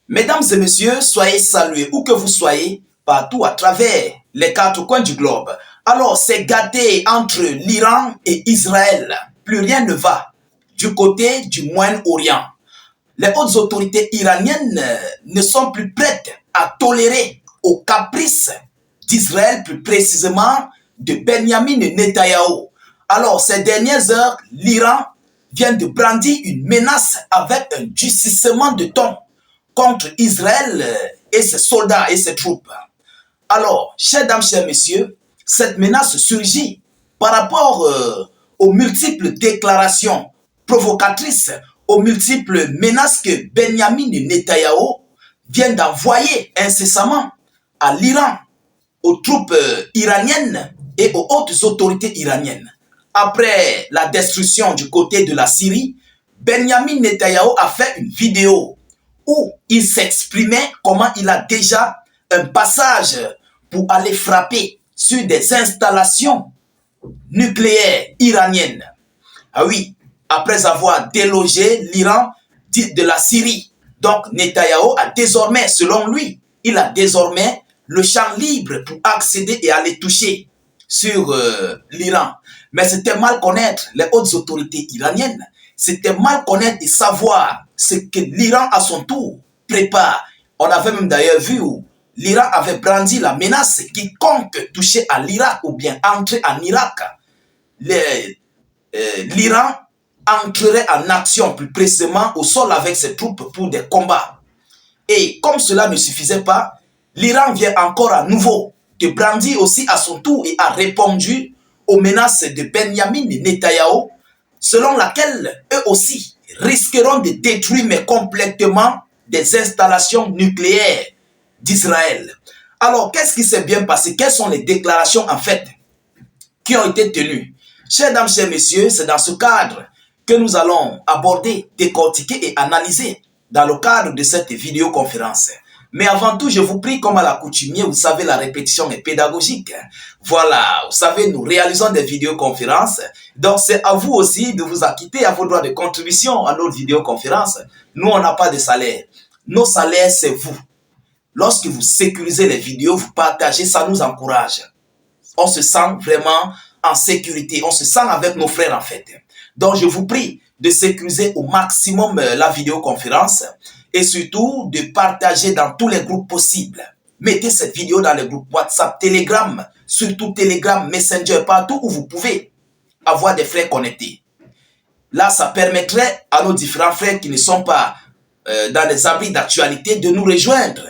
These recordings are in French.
Mesdames et messieurs, soyez salués où que vous soyez, partout à travers les quatre coins du globe. Alors, c'est gâté entre l'Iran et Israël. Plus rien ne va du côté du Moyen-Orient. Les hautes autorités iraniennes ne sont plus prêtes à tolérer aux caprices d'Israël, plus précisément de Benjamin Netanyahou. Alors, ces dernières heures, l'Iran vient de brandir une menace avec un durcissement de ton contre Israël et ses soldats et ses troupes. Alors, chers dames, chers messieurs, cette menace surgit par rapport aux multiples déclarations provocatrices, aux multiples menaces que Benjamin Netanyahou vient d'envoyer incessamment à l'Iran, aux troupes iraniennes et aux hautes autorités iraniennes. Après la destruction du côté de la Syrie, Benjamin Netanyahou a fait une vidéo où il s'exprimait comment il a déjà un passage pour aller frapper sur des installations nucléaires iraniennes. Ah oui, après avoir délogé l'Iran de la Syrie. Donc Netanyahou a désormais, selon lui, il a désormais le champ libre pour accéder et aller toucher sur l'Iran. Mais c'était mal connaître les hautes autorités iraniennes. C'était mal connaître et savoir ce que l'Iran à son tour prépare. On avait même d'ailleurs vu où l'Iran avait brandi la menace quiconque touchait à l'Irak ou bien entrait en Irak. L'Iran entrerait en action plus précisément au sol avec ses troupes pour des combats. Et comme cela ne suffisait pas, l'Iran vient encore à nouveau de brandir aussi à son tour et a répondu aux menaces de Benjamin Netanyahou, selon laquelle eux aussi risqueront de détruire mais complètement des installations nucléaires d'Israël. Alors, qu'est-ce qui s'est bien passé? Quelles sont les déclarations en fait qui ont été tenues? Chers dames, chers messieurs, c'est dans ce cadre que nous allons aborder, décortiquer et analyser dans le cadre de cette vidéoconférence. Mais avant tout, je vous prie, comme à l'accoutumée, vous savez, la répétition est pédagogique. Voilà, vous savez, nous réalisons des vidéoconférences. Donc, c'est à vous aussi de vous acquitter à vos droits de contribution à notre vidéoconférence. Nous, on n'a pas de salaire. Nos salaires, c'est vous. Lorsque vous sécurisez les vidéos, vous partagez, ça nous encourage. On se sent vraiment en sécurité. On se sent avec nos frères, en fait. Donc, je vous prie de sécuriser au maximum la vidéoconférence et surtout de partager dans tous les groupes possibles. Mettez cette vidéo dans les groupes WhatsApp, Telegram, surtout Telegram, Messenger, partout où vous pouvez avoir des frères connectés. Là, ça permettrait à nos différents frères qui ne sont pas dans les abris d'actualité de nous rejoindre.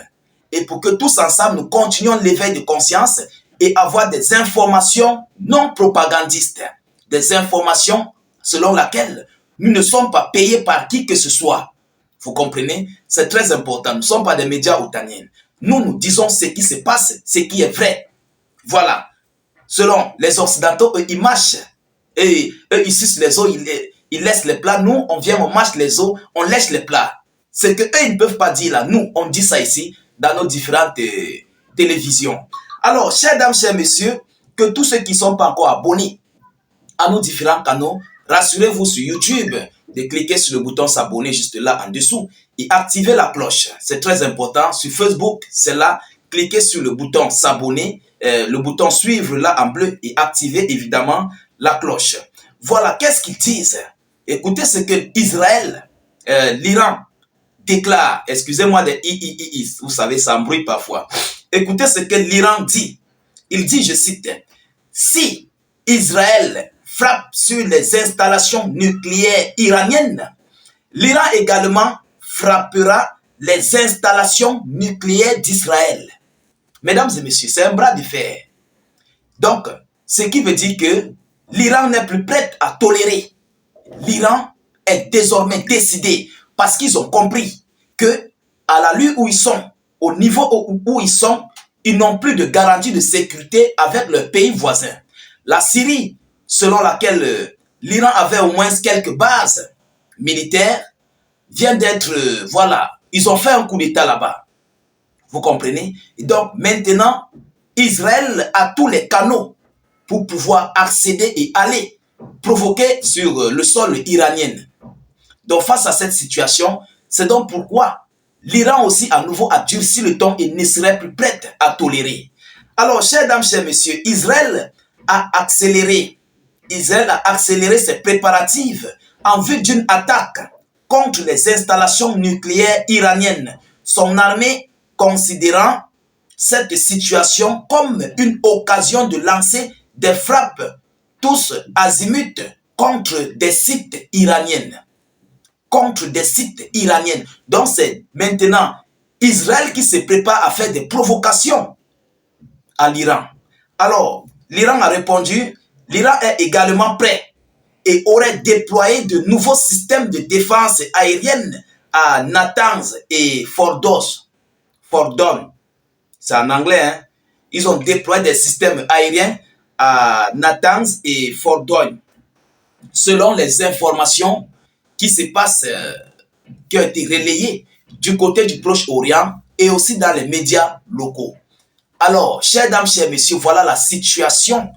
Et pour que tous ensemble, nous continuions l'éveil de conscience et avoir des informations non propagandistes. Des informations selon lesquelles nous ne sommes pas payés par qui que ce soit. Vous comprenez? C'est très important. Nous ne sommes pas des médias outaniens. Nous, nous disons ce qui se passe, ce qui est vrai. Voilà. Selon les Occidentaux, eux, ils mâchent. Et eux, ils sucent les os, ils laissent les plats. Nous, on vient, on mâche les os, on lèche les plats. C'est que eux, ils ne peuvent pas dire là. Nous, on dit ça ici, dans nos différentes télévisions. Alors, chers dames, chers messieurs, que tous ceux qui ne sont pas encore abonnés à nos différents canaux, rassurez-vous sur YouTube de cliquer sur le bouton s'abonner juste là en dessous et activer la cloche. C'est très important. Sur Facebook, c'est là. Cliquez sur le bouton s'abonner, le bouton suivre là en bleu et activer évidemment la cloche. Voilà, qu'est-ce qu'ils disent? Écoutez ce que Israël, l'Iran déclare. Excusez-moi des vous savez, ça embrouille parfois. Écoutez ce que l'Iran dit. Il dit, je cite, si Israël frappe sur les installations nucléaires iraniennes, l'Iran également frappera les installations nucléaires d'Israël. Mesdames et messieurs, c'est un bras de fer. Donc, ce qui veut dire que l'Iran n'est plus prêt à tolérer. L'Iran est désormais décidé parce qu'ils ont compris que à la lutte où ils sont, au niveau où ils sont, ils n'ont plus de garantie de sécurité avec leurs pays voisins. La Syrie, selon laquelle l'Iran avait au moins quelques bases militaires, vient d'être, voilà, ils ont fait un coup d'État là-bas. Vous comprenez? Et donc, maintenant, Israël a tous les canaux pour pouvoir accéder et aller provoquer sur le sol iranien. Donc, face à cette situation, c'est donc pourquoi l'Iran aussi à nouveau a durci le ton et ne serait plus prête à tolérer. Alors, chers dames, chers messieurs, Israël a accéléré ses préparatifs en vue d'une attaque contre les installations nucléaires iraniennes. Son armée considérant cette situation comme une occasion de lancer des frappes tous azimuts contre des sites iraniens. Donc c'est maintenant Israël qui se prépare à faire des provocations à l'Iran. Alors, l'Iran a répondu, l'Iran est également prêt et aurait déployé de nouveaux systèmes de défense aérienne à Natanz et Fordon. C'est en anglais, hein? Ils ont déployé des systèmes aériens à Natanz et Fordon. Selon les informations qui se passent, qui ont été relayées du côté du Proche-Orient et aussi dans les médias locaux. Alors, chères dames, chers messieurs, voilà la situation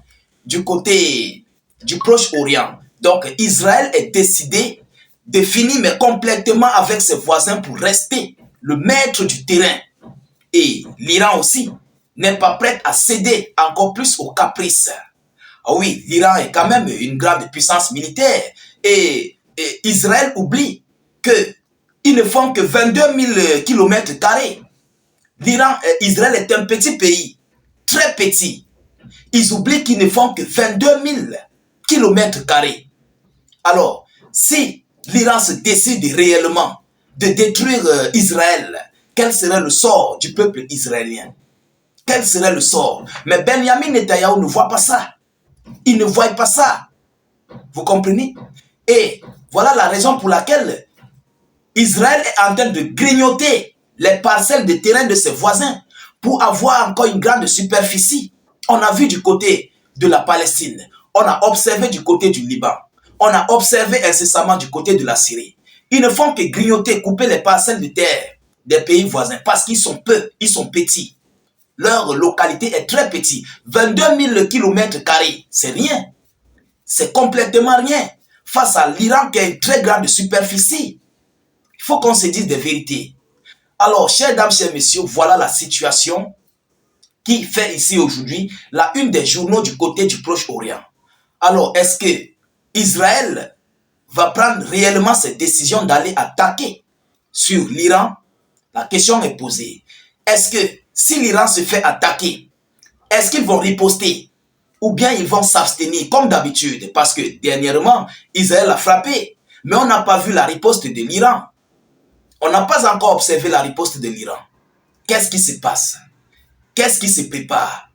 du côté du Proche-Orient. Donc, Israël est décidé de finir mais complètement avec ses voisins pour rester le maître du terrain. Et l'Iran aussi n'est pas prêt à céder encore plus aux caprices. Ah oui, l'Iran est quand même une grande puissance militaire et Israël oublie qu'ils ne font que 22 000 km². Israël est un petit pays, très petit. Ils oublient qu'ils ne font que 22 000 km². Alors, si l'Iran se décide réellement de détruire Israël, quel serait le sort du peuple israélien? Quel serait le sort? Mais Benjamin Netanyahou ne voit pas ça. Il ne voit pas ça. Vous comprenez? Et voilà la raison pour laquelle Israël est en train de grignoter les parcelles de terrain de ses voisins pour avoir encore une grande superficie. On a vu du côté de la Palestine. On a observé du côté du Liban. On a observé incessamment du côté de la Syrie. Ils ne font que grignoter, couper les parcelles de terre des pays voisins parce qu'ils sont peu, ils sont petits. Leur localité est très petite. 22 000 km², c'est rien. C'est complètement rien face à l'Iran qui a une très grande superficie. Il faut qu'on se dise des vérités. Alors, chères dames, chers messieurs, voilà la situation qui fait ici aujourd'hui la une des journaux du côté du Proche-Orient. Alors, est-ce que Israël va prendre réellement cette décision d'aller attaquer sur l'Iran? La question est posée. Est-ce que si l'Iran se fait attaquer, est-ce qu'ils vont riposter ou bien ils vont s'abstenir comme d'habitude? Parce que dernièrement, Israël a frappé, mais on n'a pas vu la riposte de l'Iran. On n'a pas encore observé la riposte de l'Iran. Qu'est-ce qui se passe? Qu'est-ce qui se prépare?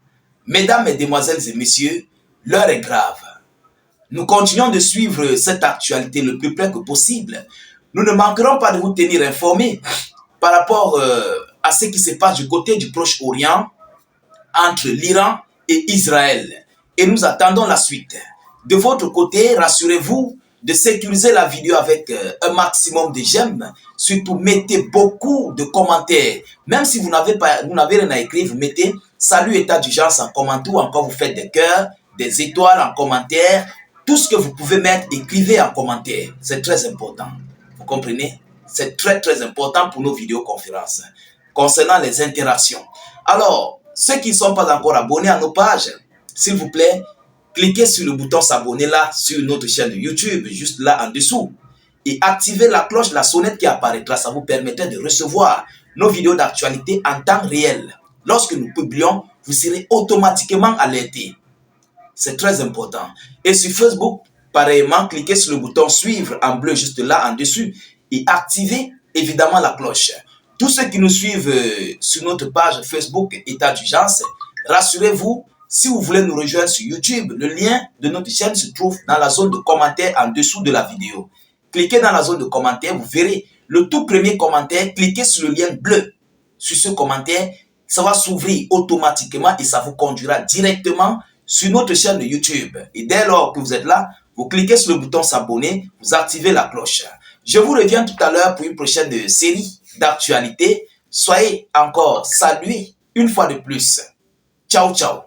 Mesdames, mesdemoiselles et messieurs, l'heure est grave. Nous continuons de suivre cette actualité le plus près que possible. Nous ne manquerons pas de vous tenir informés par rapport à ce qui se passe du côté du Proche-Orient entre l'Iran et Israël. Et nous attendons la suite. De votre côté, rassurez-vous de sécuriser la vidéo avec un maximum de j'aime. Surtout, mettez beaucoup de commentaires. Même si vous n'avez rien à écrire, vous mettez salut état d'urgence en commentaire ou encore vous faites des cœurs, des étoiles en commentaire. Tout ce que vous pouvez mettre, écrivez en commentaire. C'est très important. Vous comprenez? C'est très très important pour nos vidéoconférences concernant les interactions. Alors, ceux qui ne sont pas encore abonnés à nos pages, s'il vous plaît, cliquez sur le bouton s'abonner là sur notre chaîne de YouTube, juste là en dessous. Et activez la cloche, la sonnette qui apparaîtra. Ça vous permettra de recevoir nos vidéos d'actualité en temps réel. Lorsque nous publions, vous serez automatiquement alerté. C'est très important. Et sur Facebook, pareillement, cliquez sur le bouton suivre en bleu juste là en dessus et activez évidemment la cloche. Tous ceux qui nous suivent sur notre page Facebook État d'urgence, rassurez-vous, si vous voulez nous rejoindre sur YouTube, le lien de notre chaîne se trouve dans la zone de commentaires en dessous de la vidéo. Cliquez dans la zone de commentaires, vous verrez le tout premier commentaire, cliquez sur le lien bleu. Sur ce commentaire, ça va s'ouvrir automatiquement et ça vous conduira directement sur notre chaîne de YouTube. Et dès lors que vous êtes là, vous cliquez sur le bouton s'abonner, vous activez la cloche. Je vous reviens tout à l'heure pour une prochaine série d'actualités. Soyez encore salués une fois de plus. Ciao, ciao.